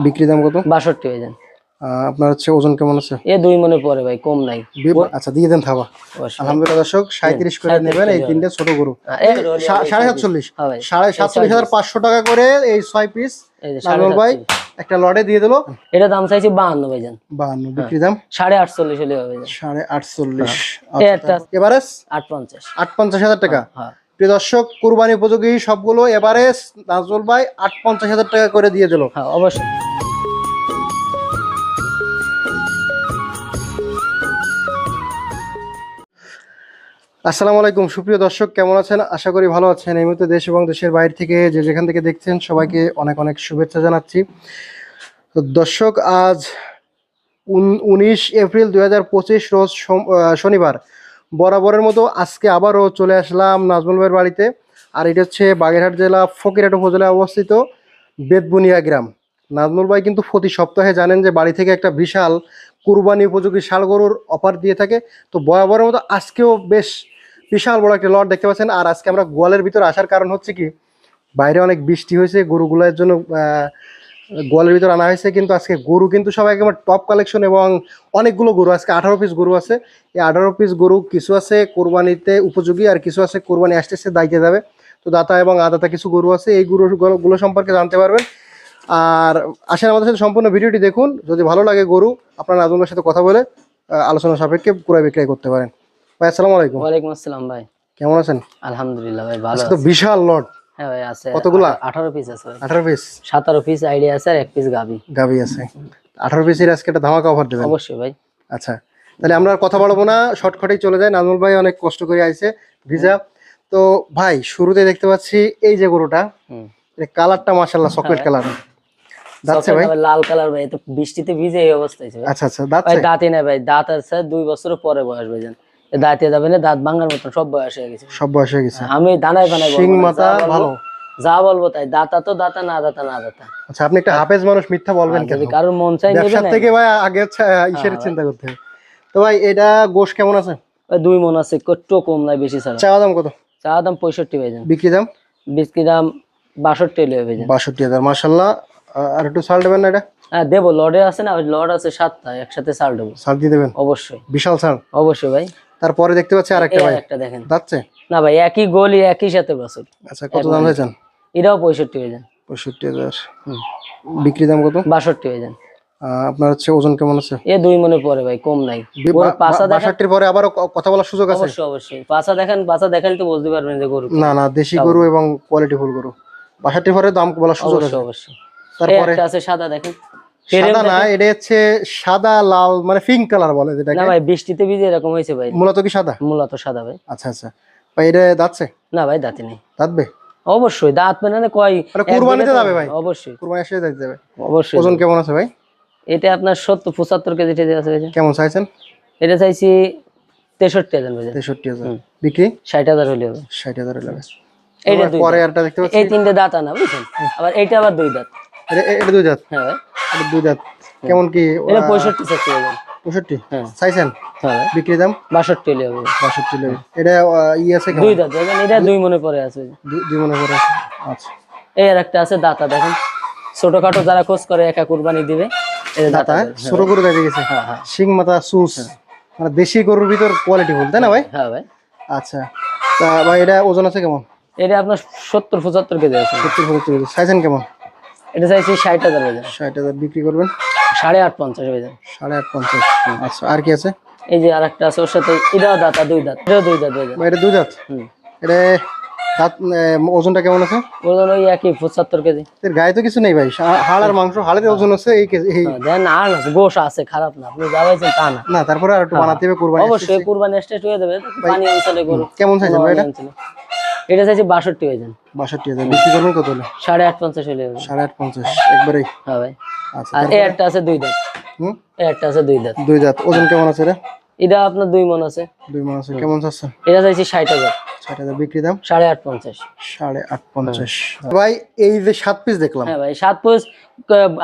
বিক্রি দাম কত? 62 ভাইজান। আপনার হচ্ছে ওজন কেমন আছে? এ 2 মনে পড়ে ভাই, কম নাই। আচ্ছা দিয়ে দেন থাবা। আলহামদুলিল্লাহ দর্শক 37 করে নেবেন এই তিনটে ছোট গরু। 47.5 47,500 টাকা করে এই 6 পিস নাজমুল ভাই একটা লটে দিয়ে দিল। এটা দাম চাইছি 52 ভাইজান। 52 বিক্রি দাম 48.5 হলে হবে ভাইজান। 48.5। এটা এভারেজ 850। 58,000 টাকা। হ্যাঁ। প্রিয় দর্শক কুরবানি উপযোগী সবগুলো এভারেজ নাজমুল ভাই 58,000 টাকা করে দিয়ে দিল। হ্যাঁ অবশ্যই। আসসালামু আলাইকুম সুপ্রিয় দর্শক, কেমন আছেন? আশা করি ভালো আছেন। এই মুহূর্তে দেশ এবং দেশের বাইরে থেকে যে যেখান থেকে দেখছেন সবাইকে অনেক অনেক শুভেচ্ছা জানাচ্ছি। তো দর্শক আজ 19 এপ্রিল 2025 রোজ শনিবার, বরাবরের মতো আজকে আবারও চলে আসলাম নাজমুল ভাইয়ের বাড়িতে। আর এটা হচ্ছে বাগেরহাট জেলা ফকিরহাট উপজেলায় অবস্থিত বেতবুনিয়া গ্রাম। নাজমুল ভাই কিন্তু প্রতি সপ্তাহে জানেন যে বাড়ি থেকে একটা বিশাল কুরবানি উপযোগী ষাঁড় গরুর অফার দিয়ে থাকে। তো বরাবরের মতো আজকেও বেশ বিশাল বড় একটা লট দেখতে পাচ্ছেন। আর আজকে আমরা গোয়ালের ভিতরে আসার কারণ হচ্ছে কি, বাইরে অনেক বৃষ্টি হয়েছে, গরুগুলোর জন্য গোয়ালের ভিতরে আনা হয়েছে। কিন্তু আজকে গরু কিন্তু সবাই একেবারে টপ কালেকশন এবং অনেকগুলো গরু, আজকে 18 পিস গরু আছে। এই 18 পিস গরু কিছু আছে কোরবানিতে উপযোগী আর কিছু আছে কোরবানি আসতেছে দাইতে যাবে। তো দাতা এবং আদাতা কিছু গরু আছে, এই গরুগুলো সম্পর্কে জানতে পারবেন। আর আসেন আমাদের সাথে সম্পূর্ণ ভিডিওটি দেখুন। যদি ভালো লাগে গরু আপনার নাজমুলের সাথে কথা বলে আলোচনা সাপেক্ষে ক্রয় বিক্রয় করতে পারেন। ভাই আসসালামু আলাইকুম। ওয়ালাইকুম আসসালাম ভাই। কেমন আছেন? আলহামদুলিল্লাহ ভাই ভালো আজকে আছি। তো বিশাল লট। হ্যাঁ ভাই আছে। কতগুলা? 18 পিস আছে ভাই। 18 পিস? 17 পিস আইডিয়া আছে আর 1 পিস গাবি আছে। 18 পিসের আজকে একটা ধামাকা অফার দেবেন? অবশ্যই ভাই। আচ্ছা তাহলে আমরা আর কথা বলবো না, শর্টকাটেই চলে যায়। নাজমুল ভাই অনেক কষ্ট করে আইছে ভিজা। তো ভাই শুরুতে দেখতে পাচ্ছি এই যে গরুটা, কালারটা মাশাআল্লাহ চকলেট কালার। দাঁতছে ভাই? লাল কালার ভাই, তো বৃষ্টিতে ভিজে এই অবস্থা হইছে ভাই। আচ্ছা আচ্ছা দাঁতছে? ভাই দাঁতে না ভাই, দাঁত আছে 2 বছর পরে বয়স ভাইজান। দাঁতে যাবে না, দাঁত ভাঙার মতন সব বয়স হয়ে গেছে। সব বয়স হয়ে গেছে। আমি দানায় বানাই বলবো, সিং মাথা ভালো যা বলবো তাই। দাতা তো দাতা, না দাতা না দাতা। আচ্ছা আপনি একটা হাফেজ মানুষ, মিথ্যা বলবেন কেন? যদি কারোর মন চাই নেবে ব্যবসা না। থেকে ভাই আগে ইসের চিন্তা করতে হবে। তো ভাই এটা গোশ কেমন আছে? ভাই 2 মণ আছে, একটু কম নাই বেশি ছাড়া। চাওয়া দাম কত? চাওয়া দাম 65 ভাইজান। বিক্রি দাম? বিক্রি দাম 62 লয়ে ভাইজান। 62,000 মাশাআল্লাহ। আর একটু ছাড় দেবেন না এটা? হ্যাঁ দেবো, লডে আছে না, লড আছে 7টা, একসাথে ছাড় দেবো। ছাড় দিয়ে দেবেন? অবশ্যই বিশাল ছাড়। অবশ্যই ভাই। তারপরে দেখতে পাচ্ছি আরেকটা ভাই, একটা দেখেন। যাচ্ছে না ভাই একই গলি একই সাথে বছর। আচ্ছা কত দাম হয়েছেন? এটাও 65 ভাইজান। 65,000। বিক্রি দাম কত? 62 ভাইজান। আপনার হচ্ছে ওজন কেমন আছে? এ 2 মনে পড়ে ভাই, কম নাই। পাছা দেখেন। 62 পরে আবারও কথা বলার সুযোগ আছে? অবশ্যই অবশ্যই। পাছা দেখেন, পাছা দেখালে তো বুঝতে পারবেন যে গরু। না না দেশি গরু এবং কোয়ালিটি ফুল গরু। 62 পরে দাম বলার সুযোগ আছে? অবশ্যই। তারপরে একটা আছে সাদা দেখেন। সাদা না, এটা হচ্ছে সাদা লাল মানে পিঙ্ক কালার বলে যেটাকে। না ভাই বৃষ্টিতে ভিজে এরকম হয়েছে ভাই। মূলত কি সাদা? মূলত সাদা ভাই। আচ্ছা আচ্ছা ভাই এটা দাঁতছে? না ভাই দাঁতে নেই। দাঁতবে? অবশ্যই দাঁত মানে কয় কুরবানিতে যাবে ভাই? অবশ্যই কুরবানি এসে যাবে অবশ্যই। ওজন কেমন আছে ভাই? এটা আপনার 75 কেজি টেজি আছে ভাই। কেমন চাইছেন? এটা চাইছি 63,000 ভাই। 63,000। বিক্রি 60,000 হলে হবে। 60,000 হলে হবে। এইটা দুই পরে দাঁত। আরটা দেখতে পাচ্ছি এই তিনটে দাঁত আনা বুঝছেন, আবার এইটা আবার 2 দাঁত। এটা 2 দাঁত? হ্যাঁ ভাই এটা 2 দাঁত। কেমন কি? এটা 65 চাইছি ভাই। 65? হ্যাঁ চাইছেন? হ্যাঁ ভাই। বিক্রি দাম 62 হলে হবে। 62 লাগে। এটা ই আছে কেমন? 2 দাঁত দেখেন, এটা 2 মনে পড়ে আছে। 2 মনে করে আছে। আচ্ছা এই আর একটা আছে দাতা দেখেন, ছোটখাটো যারা খোঁজ করে একা কুরবানি দিবে। এই দাতা ছোট গরু দেখে গেছে। হ্যাঁ হ্যাঁ। সিং মাথা সুস, মানে দেশি গরুর ভিতর কোয়ালিটি ফুল, তাই না ভাই? হ্যাঁ ভাই। আচ্ছা তা ভাই এটা ওজন আছে কেমন? এটা আপনার 70-75 কেজি আছে। 70-75 কেজি। চাইছেন কেমন? এটা চাইছি 60,000 ভাই। 60,000 বিক্রি করবেন? 8.5 ভাই। 8.5। আচ্ছা আর কি আছে? এই যে আরেকটা আছে ওর সাথে, এটাও দাতা 2 দাঁত। এটাও 2 দাঁত ভাই। এটা 2 দাঁত? এটা দাঁত ওজনটা কেমন আছে? ওজন ওই একই 75 কেজি। এর গায়ে তো কিছু নেই ভাই, হাড় আর মাংস। হাড়ের ওজন আছে এই কেজি। দেন আর না, গোশ আছে, খারাপ না, আপনি যাবাইছেন তা না। না তারপরে আর একটু বানাতে হবে কুরবানি। অবশ্যই কুরবানি স্টেট হয়ে যাবে। পানি অঞ্চলে গরু। কেমন চাইছেন ভাই এটা? এটা চাইছি 62 ভাইজান। 62,000 বিক্রি করবেন কত হলে? 8.5 হলে হবে। 8.5 একবারেই? হ্যাঁ ভাই। আচ্ছা আর এই একটা আছে 2 দাঁত। এই একটা আছে 2 দাঁত। 2 দাঁত। ওজন কেমন আছে এটা? এটা আপনার 2 মণ আছে। 2 মণ আছে। কেমন চাচ্ছেন? এটা চাইছি 60,000। 60,000 বিক্রি দাম? 8.5। 8.5 ভাই। এই যে 7 পিস দেখলাম। হ্যাঁ ভাই 7 পিস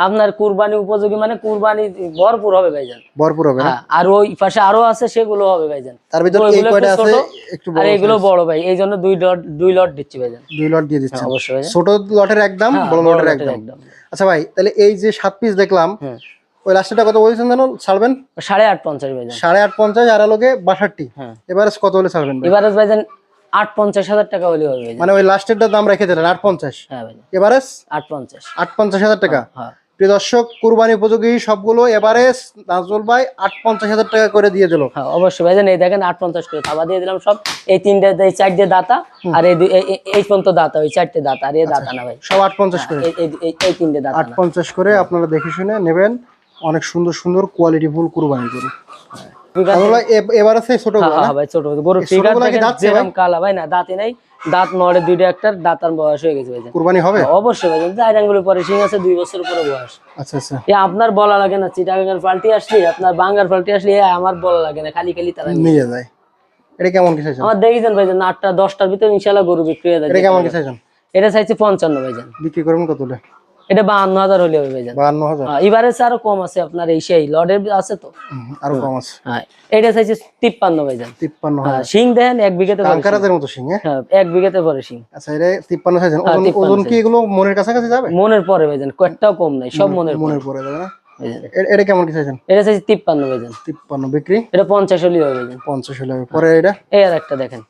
আপনার কুরবানি উপযোগী, মানে কুরবানি ভরপুর হবে ভাইজান। ভরপুর হবে না? আর ওই পাশে আরো আছে, সেগুলো হবে ভাইজান। তার ভিতর এই কয়টা আছে একটু বড়, আর এগুলো বড় ভাই, এই জন্য 2 লট দিচ্ছি ভাইজান। 2 লট দিয়ে দিচ্ছেন? অবশ্যই ভাইজান। ছোট লটের একদম, বড় লটের একদম। আচ্ছা ভাই, তাহলে এই যে 7 পিস দেখলাম, হ্যাঁ ওই লাস্টেরটা কত বলেছেন জানো ছাড়বেন? 8.5 ভাইজান। 50 আর লোকে 62। হ্যাঁ এভারেজ কত হলে ছাড়বেন ভাই? এবারে ভাইজান 8,50,000 টাকা হলে হবে ভাইজান। মানে ওই লাস্টেরটার দাম রেখে দিলেন 850, হ্যাঁ ভাইজান এভারেজ 8,50। 58,000 টাকা। হ্যাঁ প্রিয় দর্শক, কুরবানি উপযোগী সবগুলো এভারেজ নাজমুল ভাই 58,000 টাকা করে দিয়ে দিল। হ্যাঁ অবশ্যই ভাইজান, এই দেখেন 8,50 করে থাবা দিয়ে দিলাম সব। এই তিনটে এই চারটে দাতা আর এই পর্যন্ত দাতা, ওই চারটে দাতা আর এই দাতা না ভাই, সব 850 করে। এই তিনটে দাতা না। 850 করে আপনারা দেখে শুনে নেবেন। অনেক সুন্দর সুন্দর কোয়ালিটিফুল কুরবানি গরু। এবারে সেই ছোট হ্যাঁ হ্যাঁ ভাই, ছোট গরু ফিগার দেখেন যেরকম কালা ভাই, না দাঁতে নাই, দাঁত নড়ে দুইটা, একটা দাঁতার বয়স হয়ে গেছে ভাইজান। কুরবানি হবে অবশ্যই ভাইজান, চার আঙ্গুলের পরে সিং আছে, 2 বছর পরে বয়স। আচ্ছা আচ্ছা। এ আপনার বলা লাগে না, চিটাগাঙ্গের পাল্টি আসলি, আপনার বাঙ্গার পাল্টি আসলি, আমার বলা লাগে না, খালি খালি তারা নিয়ে যায়। এটা কেমন কি চাইছেন? আমার দেখেছেন ভাইজান 8টা 10টার ভিতরে ইনশাআল্লাহ গরু বিক্রি হয়ে যাবে। এটা কেমন কি চাইছেন? এটা চাইছে 55 ভাইজান। বিক্রি করবেন কত হলে? এটা 52,000 হলে হবে ভাইজান। 52,000? এবারে আরো কম আছে, আপনার এই সেই লডের আছে তো, আরো কম আছে। হ্যাঁ এটা চাইছে 53 ভাইজান। 53,000? সিং দেখেন 1 বিঘাতে পরে কাঙ্কারাদের মতো সিং। হ্যাঁ 1 বিঘাতে পরে সিং। আচ্ছা, এটা 53 চাইছেন। ওজন কি এগুলো মনের কাছাকাছি যাবে? মনের পরে ভাইজান, কয়টাও কম নাই, সব মনের পরে যাবে না? ভাইজান। এটা কেমন কি চাইছেন? এটা চাইছে 53 ভাইজান। 53 বিক্রি? এটা 50 হলে হবে ভাইজান। 50 হলে হবে। পরে এটা এই আর একটা দেখেন,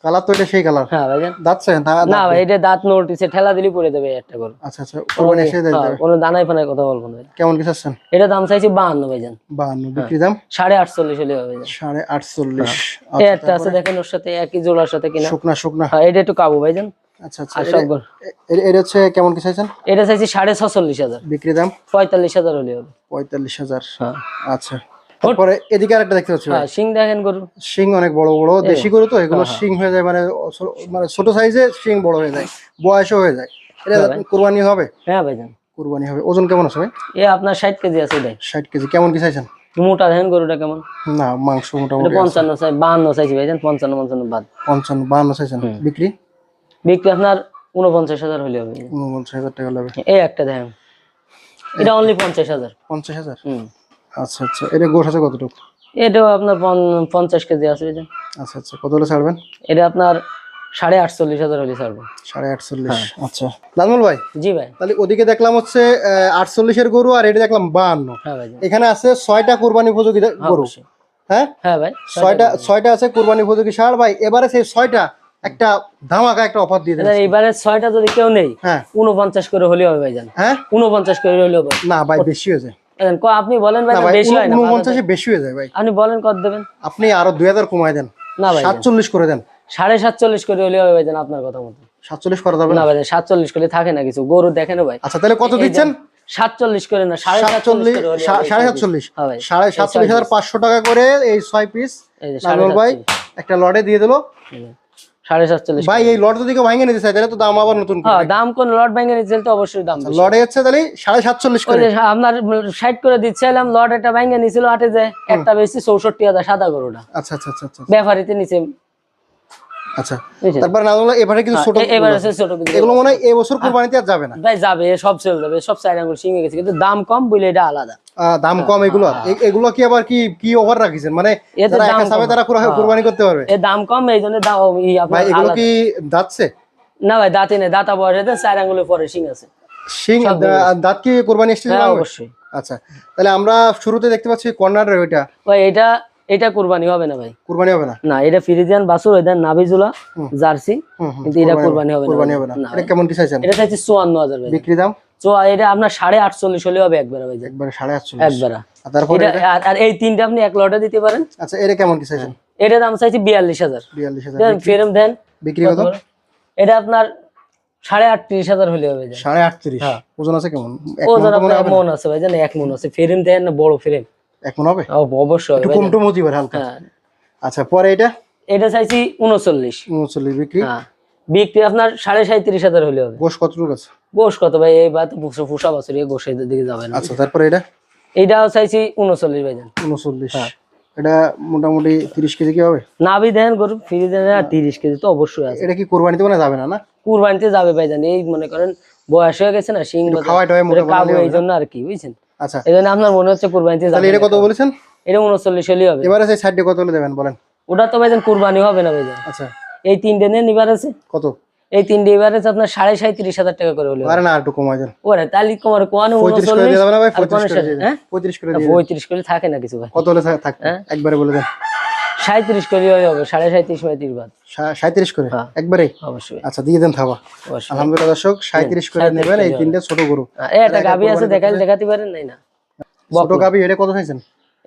কালার তো এটা সেই কালার। হ্যাঁ ভাইজান। দাঁতছে না ভাই, এটা দাঁত নোটিসে ঠেলা দিলি পড়ে যাবে একটা গরু। আচ্ছা আচ্ছা, কুরবানি এসে দেবে। কোনো দানাই ফানায় কথা বলবো না। কেমন কি চাচ্ছেন? এটা দাম চাইছি 52 ভাইজান। 52 বিক্রি দাম? 48.5 হলে হবে ভাইজান। 48.5। এই একটা আছে দেখেন, ওর সাথে একই জোড়ার সাথে কিনা। শুকনা শুকনা। হ্যাঁ এটা একটু কাবু ভাইজান। আচ্ছা আচ্ছা। আর সব গরু এটা হচ্ছে কেমন কি চাইছেন? এটা চাইছি 46,500। বিক্রি দাম? 45,000 হলে হবে। 45,000। হ্যাঁ আচ্ছা। তারপরে এদিকে আরেকটা দেখতে পাচ্ছি। হ্যাঁ সিং দেখেন গরু, শিং অনেক বড় বড় দেশি গরু তো, এগুলো শিং হয়ে যায়, মানে মানে ছোট সাইজে শিং বড় হয়ে যায়, বয়সও হয়ে যায়। এটা কুরবানি হবে? হ্যাঁ ভাইজান কুরবানি হবে। ওজন কেমন আছে ভাই? এ আপনার 60 কেজি আছে এটাই। 60 কেজি। কেমন কি চাইছেন? মোটা দেখেন গরুটা কেমন। না, মাংস এটা মোটামুটি 55 চাই, 52 চাইছি ভাইজান। 55 বাদ। 52 চাইছেন। বিক্রি? বিক্রি আপনার 49,000 হলে হবে। 49,000 টাকা লাগবে। এই একটা দেখেন, এটা অনলি 50,000। 50,000? হুম। আচ্ছা আচ্ছা। এটা গোশ আছে কতটুকু? এটাও আপনার 50 কেজি আছে ভাইজান। আচ্ছা আচ্ছা। কত হলে ছাড়বেন? এটা আপনার 48,500 হলে ছাড়বো। 48,500। আচ্ছা নাজমুল ভাই, জি ভাই। তাহলে ওদিকে দেখলাম হচ্ছে 48-এর গরু, আর এটা দেখলাম 52। হ্যাঁ ভাইজান। এখানে আছে 6টা কুরবানি উপযোগী গরু। অবশ্যই। হ্যাঁ হ্যাঁ ভাই, 6টা আছে কুরবানি উপযোগী ষাঁড়। ভাই এবারে সেই 6টা একটা ধামাকা একটা অফার দিয়ে দেন। এবারে 6টা যদি কেউ নেই, হ্যাঁ 49 করে হলে হবে ভাইজান। হ্যাঁ 49 করে হলে হবে। না ভাই, বেশি হয়ে যায়। আপনি বলেন ভাই, না ভাই, বেশি হয় না। 49 বেশি হয়ে যায় ভাই। আপনি বলেন কত দেবেন? আপনি আরো 2000 কমায় দেন। না ভাই 47 করে দেন। 47.5 করে হলে হবে ভাইজান, আপনার কথা মতো। 47 করা যাবে না না ভাই, 47 করে থাকে না কিছু গরু দেখেন ভাই। আচ্ছা তাহলে কত দিচ্ছেন? 47 করে না, 47.5 করে হলে 47,500। হ্যাঁ ভাই, 47,500 টাকা করে এই 6 পিস এই যে নাজমুল ভাই একটা লটে দিয়ে দিল। 47.5 ভাই এই লট যদি কেউ ভাঙে নিতে চায় তাহলে তো দাম আবার নতুন করে। হ্যাঁ দাম কোন লট ব্যাংকে নিতে তো অবশ্যই দাম বেশি। লটে হচ্ছে তাহলে 47.5 করে। আপনার 60 করে দিচ্ছিলাম, লট একটা ব্যাংকে নিছিল আটে যায়, একটা বেশি 64,000 সাদা গরুটা। আচ্ছা আচ্ছা আচ্ছা আচ্ছা ব্যাপারীতে নিচে। আচ্ছা তারপরে নাজমুল ভাই এবারে কিছু ছোট, এবারে আছে ছোট কিছু। এগুলো মনে হয় এই বছর কুরবানিতে আর যাবে না ভাই। যাবে, সব সেল যাবে, সব সাইড আঙ্গুল শিঙে গেছে, কিন্তু দাম কম বলে এটা আলাদা। দাম কম এগুলো। এগুলো কি আবার কি ওভার রাখিছেন, মানে এতে যারা দাম একা চাবে কম। তারা কুরবানি করতে পারবে? এর দাম কম, এই জন্য দাম ভাই এগুলো কি দাঁতছে? না ভাই দাঁতে নেই, দাঁতা বয়সে চার আঙ্গুলের পরে শিং আছে। শিং দাঁত কি কুরবানি স্টেজে হ্যাঁ হবে? অবশ্যই। আচ্ছা তাহলে আমরা শুরুতে দেখতে পাচ্ছি কর্নারের ওইটা ভাই এটা কুরবানি হবে না ভাই। কুরবানি হবে না? না, এটা ফ্রিজিয়ান বাছুর, এটা নাভিজুলা জার্সি, কিন্তু এটা কুরবানি হবে না। কুরবানি হবে না। এটা কেমন কি চাইছেন? এটা চাইছি 54,000 ভাই। বিক্রি দাম? এটা আপনার 48.5 হলে হবে একবার ভাই। একবারে 48.5? একবার। তারপরে আর এই তিনটা আপনি এক লটে দিতে পারেন। আচ্ছা এটা কেমন কি চাইছেন? এটা দাম চাইছি 42,000। 42,000 ফেরম দেন। বিক্রি কত? এটা আপনার 38,500 হলে হবে। 38.5? ওজন আছে কেমন? ওজন আপনার মন আছে ভাই, জানেন 1 মন আছে। ফেরম দেন না, বড় ফেরম। 1 মন হবে? অবশ্যই একটু কম টম হতে পারে হালকা। হ্যাঁ। আচ্ছা পরে এটা চাইছি 39। বিক্রি? হ্যাঁ বিক্রি আপনার 37,500 হলে হবে। গোশ কতটুকু আছে? গোশ কত ভাই, এই বাত ফুসা বছর এই গোশের দিকে যাবে না। আচ্ছা তারপরে এইটাও চাইছি 39 ভাইজান। 39? এটা মোটামুটি 30 কেজি কি হবে? নাভি দেন গরু ফ্রি দেন, আর 30 কেজি তো অবশ্যই আছে। এটা কি কুরবানিতে মনে যাবে না? না কুরবানিতে যাবে ভাইজান, এই মনে করেন বয়স হয়ে গেছে না, শিং খাওয়াই টাওয়াই মোটা কাবু, এই জন্য আর কি বুঝছেন। আচ্ছা এই জন্য আপনার মনে হচ্ছে কুরবানিতে যাবে। তাহলে এটা কত বলেছেন? এটা 39 হলেই হবে। এবারে সেই সাইডে কত হলে দেবেন বলেন? ওটা তো ভাইজান কুরবানি হবে না ভাইজান। আচ্ছা এই তিনটে নেন, এবার আছে কত? এই তিনটে এভারেজ আপনার 37,500 টাকা করে হলে আরে না একটু কমাই দেন, ওরে তাহলে তোমার কোয়ানে 35 করে দিয়ে যাবে না ভাই? 39 আর 35 করে দিয়ে দেন, হ্যাঁ 35 করে দিয়ে দেন। 35 করে থাকে না কিছু ভাই, কত হলে থাকবে হ্যাঁ? একবারে বলে দেন। 37 করে হবে, 37.5 35 বাদ 37 করে হ্যাঁ। একবারে? অবশ্যই আচ্ছা দিয়ে দেন থাবা। অবশ্যই। আলহামদুলিল্লাহ দর্শক 37 করে 37 নেবেন এই করে তিনটে ছোট গরু। এটা গাবি আছে দেখাতে পারেন নাই না? ছোট গাবি এটা কত চাইছেন?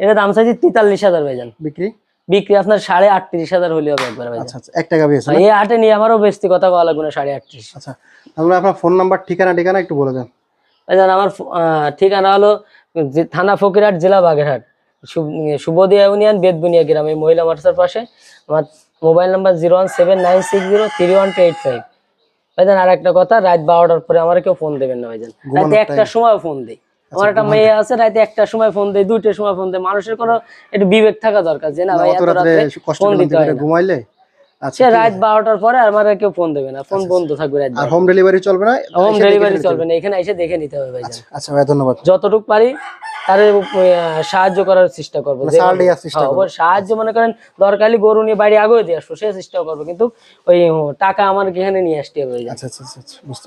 এটা দাম চাইছি 43,000 ভাইজান, বিক্রি? বিক্রি আপনার 38,500 হলে হবে একবার ভাইজান। আচ্ছা আচ্ছা একটা গাবি আছে না? এই হাটে নিয়ে আমারও বেশি কথা বলা লাগবে না, 38,500। আচ্ছা তাহলে আপনার ফোন নাম্বার ঠিকানা একটু বলে দেন। ভাইজান আমার ঠিকানা হলো থানা ফকিরহাট, জেলা বাগেরহাট, সুবদিয়া ইউনিয়ন, বেদবুনিয়া গ্রাম, এই মহিলা মাদ্রাসার পাশে। আমার মোবাইল নাম্বার 01796080285। ভাইজান আর একটা কথা, রাত 12টার পরে আমার কেউ ফোন দেবেন না ভাইজান, রাতে একটার সময় ফোন দেয়। আমার একটা মেয়ে আছে, রাতে 1টার সময় ফোন দেয়, 2টার সময় ফোন দেয়। মানুষের কোনো একটু বিবেক থাকা দরকার যে না ভাই অত এত রাতে রাতে কষ্ট ফোন করে দিতে হয় না। ঘুমাইলে। আচ্ছা সে রাত 12টার পরে আমার কেউ ফোন দেবে না, ফোন বন্ধ থাকবে রাত আর হোম ডেলিভারি চলবে না? হোম ডেলিভারি চলবে না, এখানে এসে দেখে নিতে হবে ভাইজান। আচ্ছা ভাই ধন্যবাদ। যতটুকু পারি তার সাহায্য করার চেষ্টা করবো, মানে সাহায্য দেওয়ার চেষ্টা করবো। সাহায্য মনে করেন দরকারি গরু নিয়ে বাড়ি আগে দিয়ে আসবো, সে চেষ্টা করবো, কিন্তু ওই টাকা আমার এখানে নিয়ে আসতে হবে ভাইজান। আচ্ছা আচ্ছা আচ্ছা বুঝতে